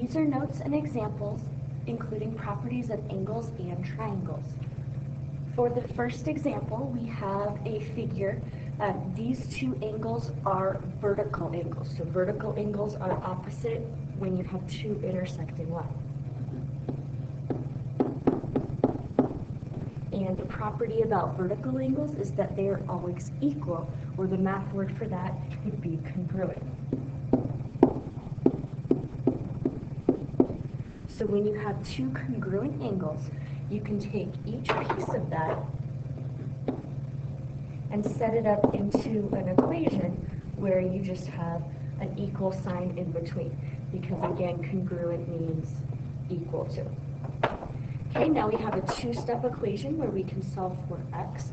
these are notes and examples, including properties of angles and triangles. For the first example, we have a figure. These two angles are vertical angles. So vertical angles are opposite when you have two intersecting lines. And the property about vertical angles is that they are always equal, or the math word for that would be congruent. So when you have two congruent angles, you can take each piece of that and set it up into an equation where you just have an equal sign in between, because again, congruent means equal to. Okay, now we have a two-step equation where we can solve for x.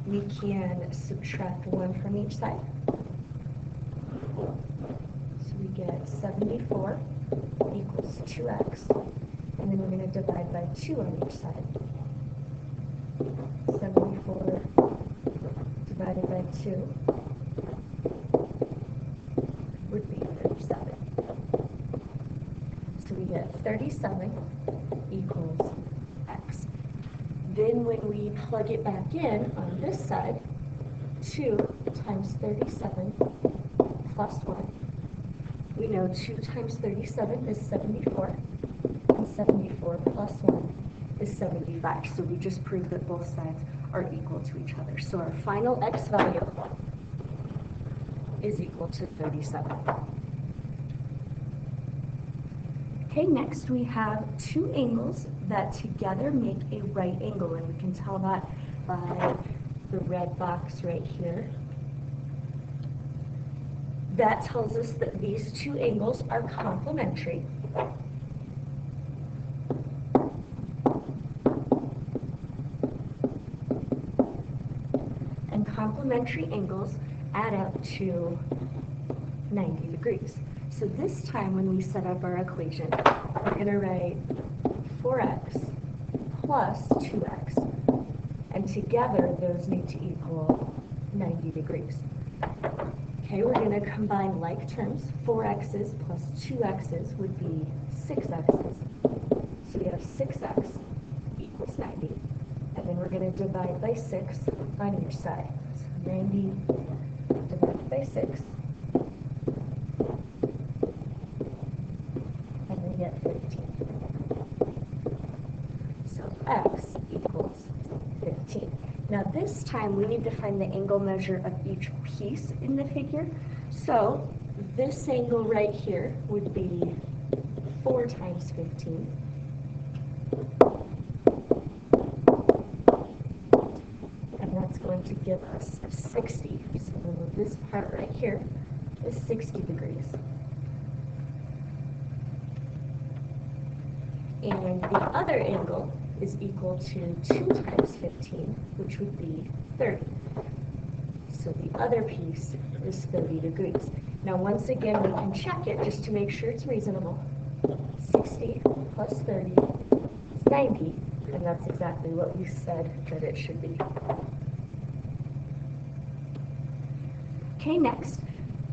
We can subtract 1 from each side. So we get 74 equals 2x. And then we're going to divide by 2 on each side. 74 divided by 2 would be 37. So we get 37 equals x. Then when we plug it back in on this side, 2 times 37 plus 1. We know 2 times 37 is 74. 74 plus 1 is 75. So we just proved that both sides are equal to each other. So our final x value is equal to 37. Okay, next we have two angles that together make a right angle, and we can tell that by the red box right here. That tells us that these two angles are complementary. Complementary angles add up to 90 degrees. So this time when we set up our equation, we're going to write 4x plus 2x, and together those need to equal 90 degrees. Okay, we're going to combine like terms. 4x's plus 2x's would be 6x's. So we have 6x equals 90. And then we're going to divide by 6 on each side. So 90 divided by 6. And we get 15. So x equals 15. Now this time we need to find the angle measure of each piece in the figure. So this angle right here would be 4 times 15. Going to give us 60. So this part right here is 60 degrees. And the other angle is equal to 2 times 15, which would be 30. So the other piece is 30 degrees. Now once again, we can check it just to make sure it's reasonable. 60 plus 30 is 90, and that's exactly what we said that it should be. Okay, next,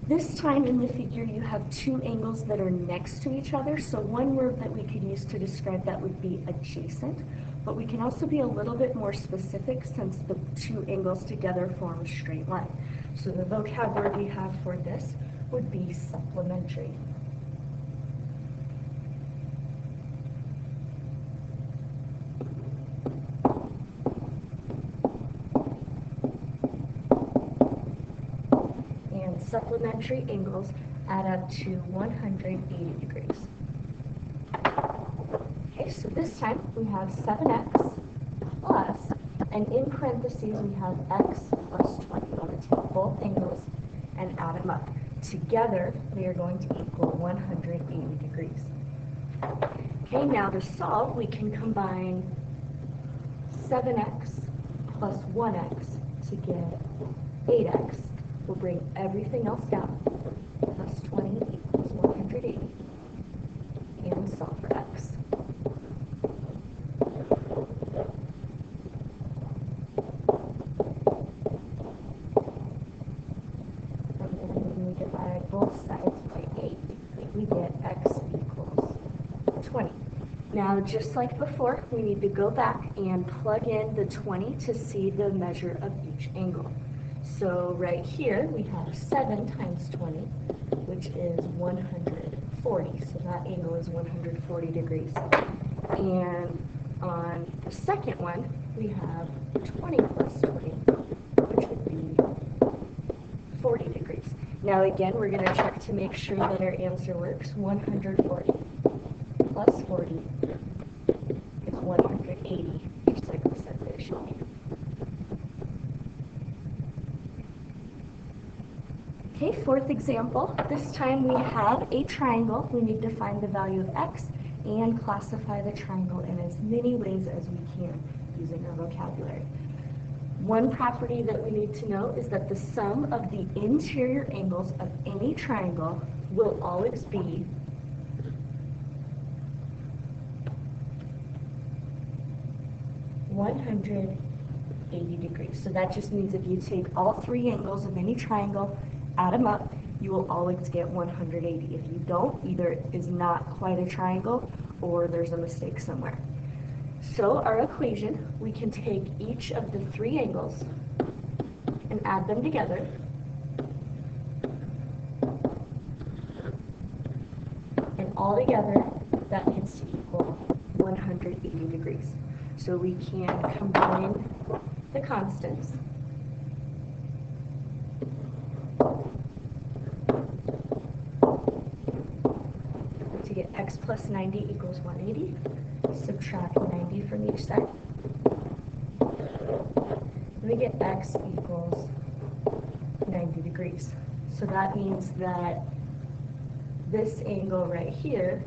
this time in the figure you have two angles that are next to each other. So one word that we could use to describe that would be adjacent, but we can also be a little bit more specific since the two angles together form a straight line. So the vocab word we have for this would be supplementary. Supplementary angles add up to 180 degrees. Okay, so this time we have 7x plus, and in parentheses we have x plus 20. We're going to take both angles and add them up. Together they are going to equal 180 degrees. Okay, now to solve, we can combine 7x plus 1x to get 8x. We'll bring everything else down. Plus 20 equals 180. And solve for x. And then when we divide both sides by 8, we get x equals 20. Now, just like before, we need to go back and plug in the 20 to see the measure of each angle. So right here, we have 7 times 20, which is 140. So that angle is 140 degrees. And on the second one, we have 20 plus 20, which would be 40 degrees. Now again, we're going to check to make sure that our answer works. 140 plus 40 is 180, just like we said that it should be. Okay, fourth example. This time we have a triangle. We need to find the value of x and classify the triangle in as many ways as we can using our vocabulary. One property that we need to know is that the sum of the interior angles of any triangle will always be (180 degrees. So that just means if you take all 3 angles of any triangle, add them up, you will always get 180. If you don't, either it is not quite a triangle or there's a mistake somewhere. So our equation, we can take each of the 3 angles and add them together. And all together, that needs to equal 180 degrees. So we can combine the constants. To get x plus 90 equals 180. Subtract 90 from each side. We get x equals 90 degrees. So that means that this angle right here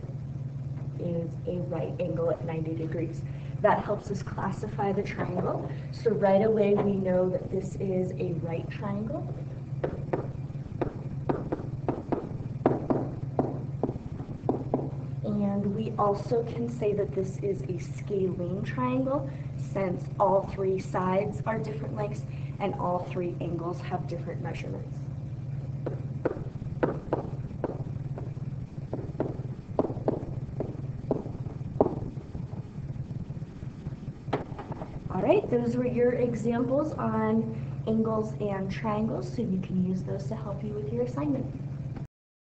is a right angle at 90 degrees. That helps us classify the triangle. So right away we know that this is a right triangle. And we also can say that this is a scalene triangle, since all 3 sides are different lengths and all 3 angles have different measurements. All right, those were your examples on angles and triangles, so you can use those to help you with your assignment.